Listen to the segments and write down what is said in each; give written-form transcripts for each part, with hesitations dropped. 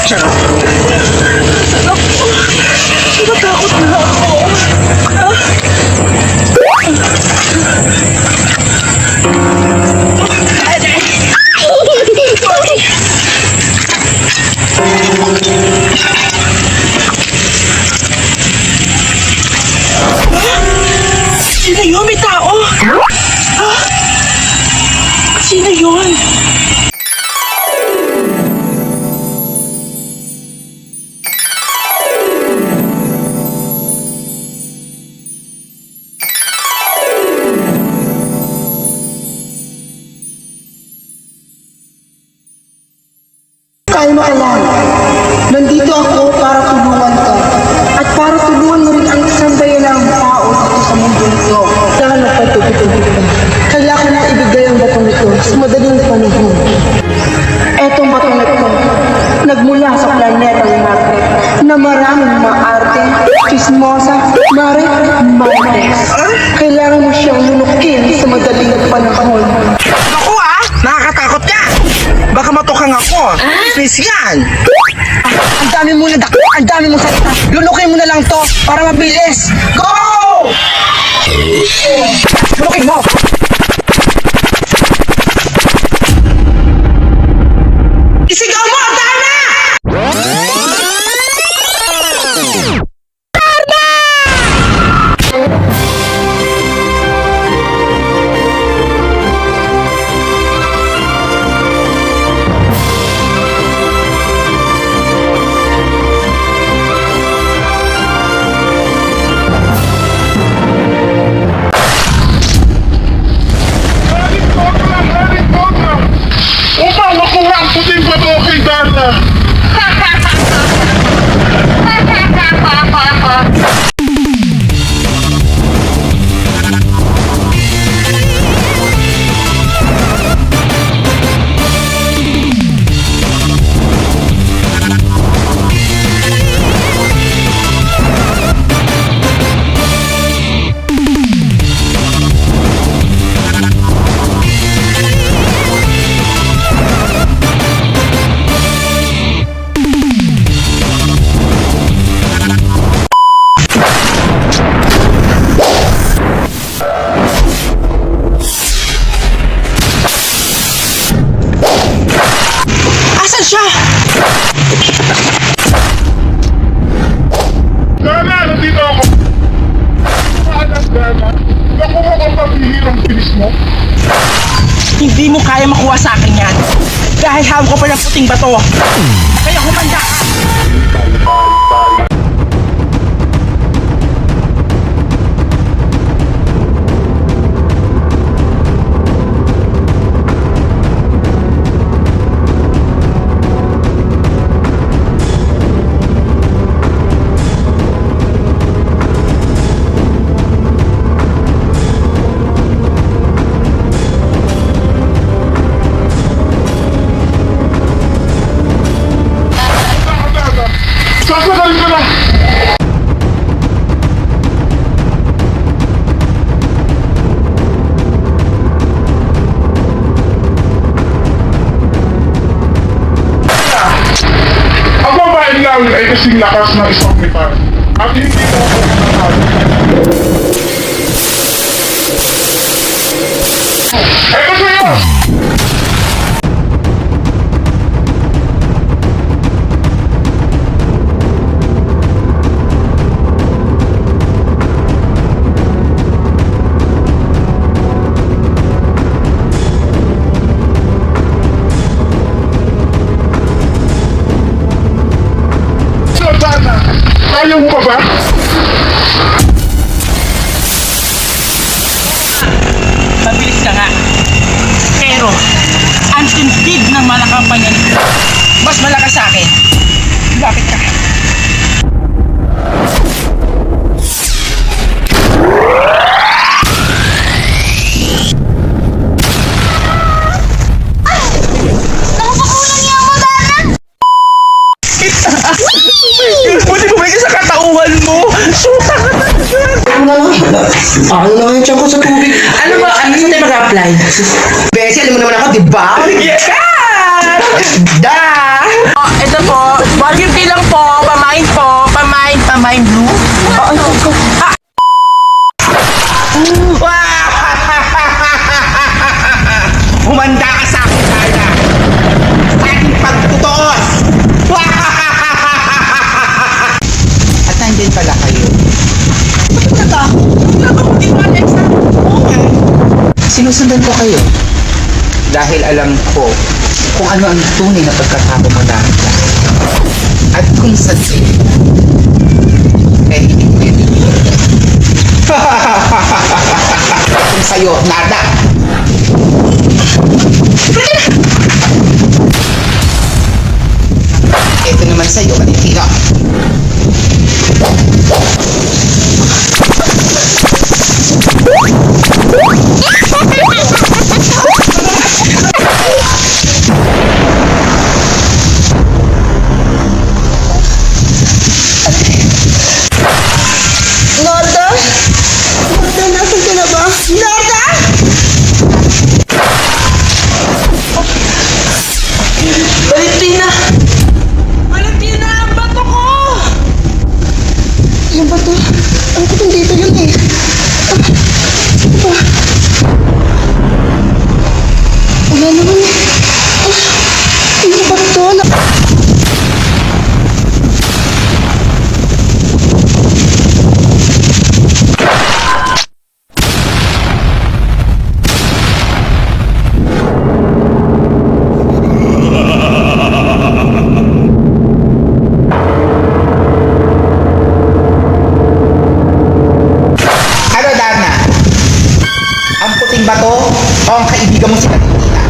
Sarap. Sarap. Natakot na ako. Sino yun? May tao? Ha? Sino yun? Kaya mo alam, nandito ako para tulungan ka at para tulungan mo rin ang isang bayanang tao dito sa mundo nito dahil nagpatutulog ka. Kailangan na ibigay ang batong ito sa madaling panahon. Etong batong ito, nagmula sa planetang Marte na maraming maarte, chismosa, Marites. Kailangan mo siyang lunukin sa madaling panahon. Ako ah! Nakakatakot ka! Baka matukang ako. Please yan! Ang dami mo na ang dami mo salita. Lunukin mo na lang to para mabilis. Go! Lunukin mo! Isigaw mo! Ang dami! Upang makuha ang puting bato kay Dana. Asan siya? Dana, nandito ako. Paalam, Dana. Nakuha ko ang pambihirang pinis mo. Hindi mo kaya makuha sa akin yan. Dahil hawak ko pa ng puting bato. Kaya humanda ka. Sasagalin ka na! Ang babaeng lang ay kasing lakas ng isang metal. At hindi mo ako nanalo. Eto sa'yo! Dana, kaya mo pa ba? Mabilis ka nga. Pero, ang tindig ng malakampanya nito. Mas malakas sa akin. Lapit ka. Buti bumalik sa katauhan mo! Suta ka talaga! Ano naman yung tiyan ko sa tubig? Ano ba? Ano saan tayo mag-apply? Bessie, alam mo naman ako, di ba? Yes! Da! Ito po, Volume B lang po, pamain po, pamain blue. Humanda ka sa akin, Darna. Sa ating pagtutuos. At nandyan pala kayo. Bakit natakot? Nakakutin mo, Alexa. Okay. Sinusundan ko kayo. Dahil alam ko kung ano ang tunay na pagkatao mo dahil. At kung sa eh, hindi pwede. Kung sa'yo, nada. Ito naman sa'yo, Valentina. Narda? Narda, nasan ka na ba? Narda! Valentina! Valentina, ang bato ko! Yung bato? Ang bato dito yun eh. Ano ba? Wala naman eh. Yung bato na... Ano, Darna? Ang puting bato o ang kaibigan mo si Valentina?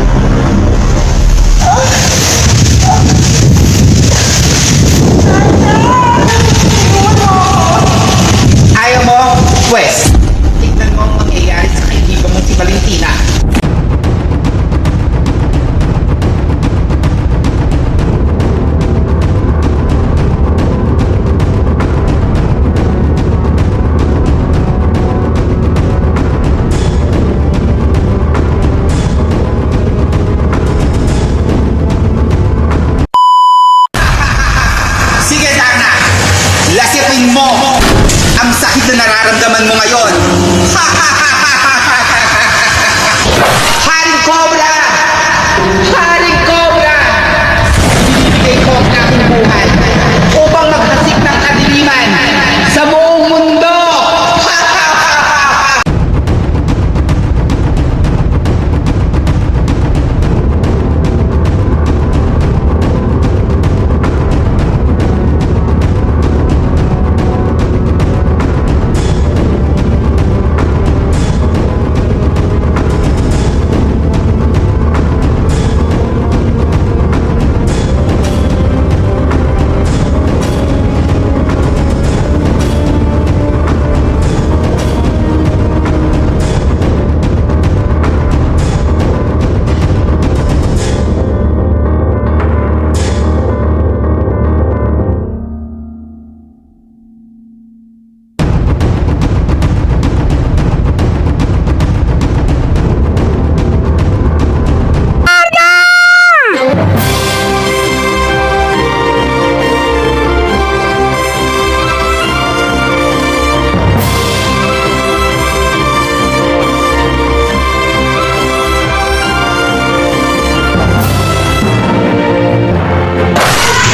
Ayaw mo? Pwes, tignan mo ang mangyayari sa kaibigan mo si Valentina. Sige, Darna! Lasipin mo ang sakit na nararamdaman mo ngayon. Haring Cobra! Haring Cobra! Ibibigay ko ang aking buhay upang maghasik ng kadiliman sa buong mundo!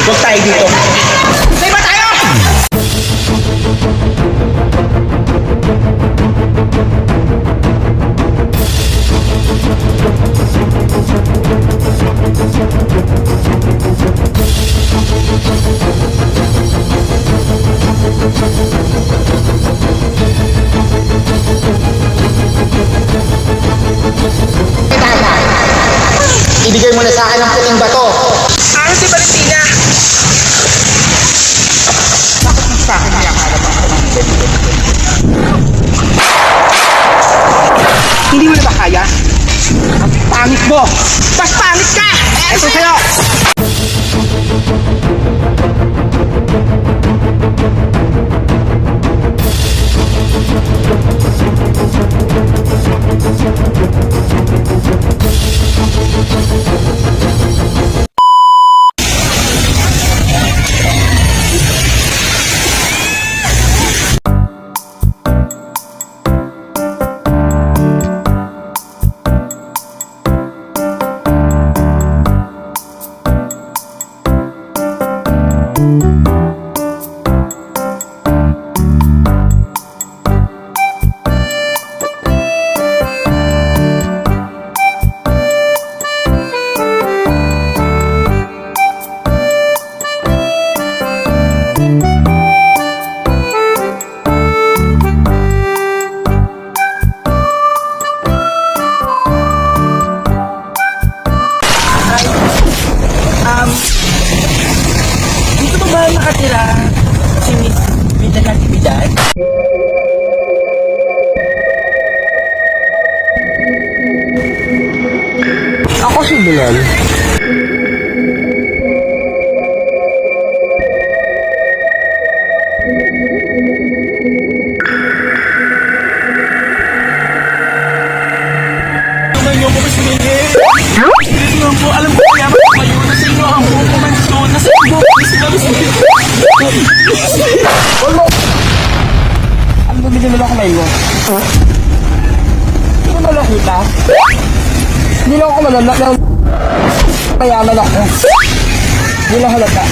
Huwag tayo dito. Say ba tayo? Ibigay mo na sa akin ang puting bato. Ano si Valentina? Bakit mo sa akin nakakalap ang kumangkin? Hindi mo na ba kaya? Ang pangit mo! Mas pangit ka! Ito sa'yo! kriminal. Naman yung mga sinigil. Hindi naman po alam ko kaya kayo. Nasa inyo ang buong kumansyon. Nasa inyo ang sinabi sa inyo. Ano ba binilala ko ngayon mo? Hindi ko malakita. Hindi lang ako malalak. Mayaman ako. Hindi lang halata.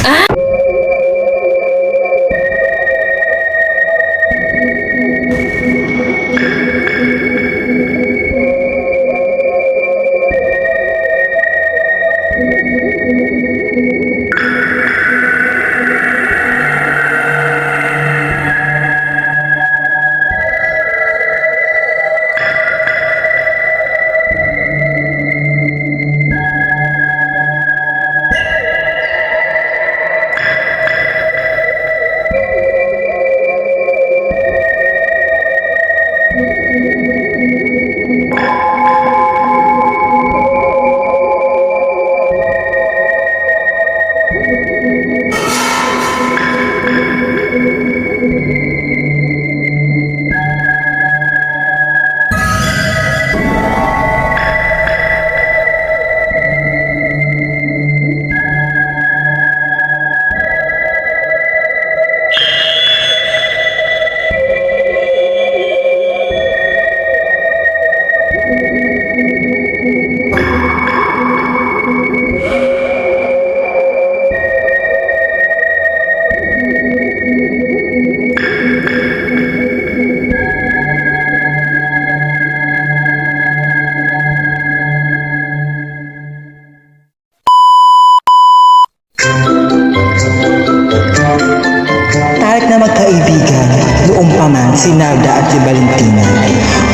Kahit na magkaibigan, noong pa man si Narda at si Valentina,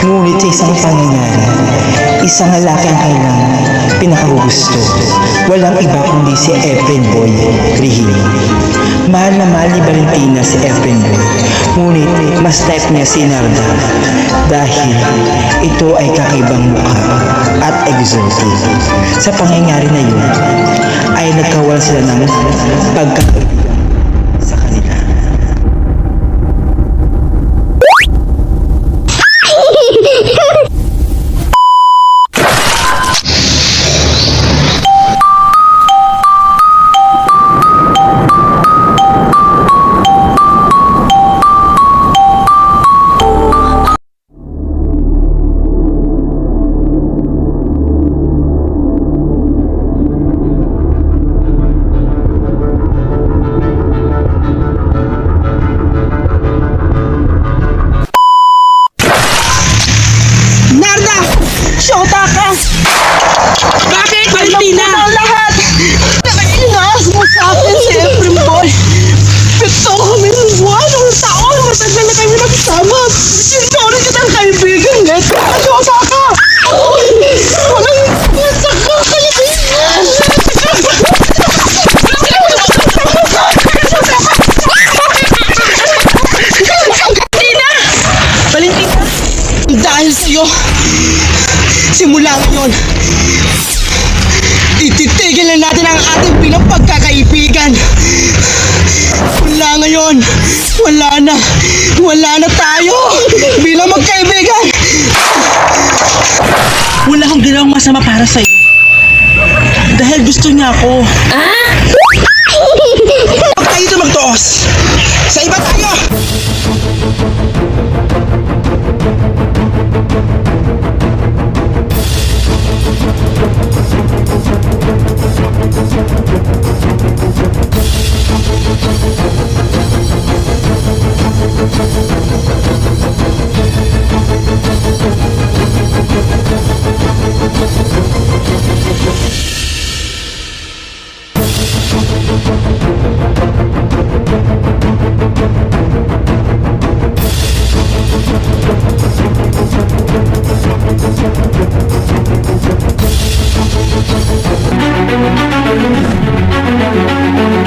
ngunit sa isang pangyayari, isang lalaki ang kailangan pinakagusto. Walang iba kundi si Efren Boy Regino. Mahal na mahal ni Valentina si Efren Boy, ngunit mas type niya si Narda dahil ito ay kakaibang mukha at exotic. Sa pangyayari na yun, ay nagkawalan sila ng pagkakaibigan sa kanila. Narda! Shota ka! Bakit? Valentina! Alam mo na lahat! Inaas mo sa akin si Efren Boy! Pito kami ng buwan ng taon! Matagal na kami nagsama! Sinori kitang kaibigan, Net! Shota ka! Walang nasak ng kaibigan! Valentina! Dahil sa'yo, simula ngayon, ititigil na natin ang ating bilang pagkakaibigan. Wala ngayon, wala na tayo bilang magkaibigan. Wala akong ginawang masama para sa'yo. Dahil gusto niya ako. Huwag tayo ito magtuos. Sa iba tayo. Thank you.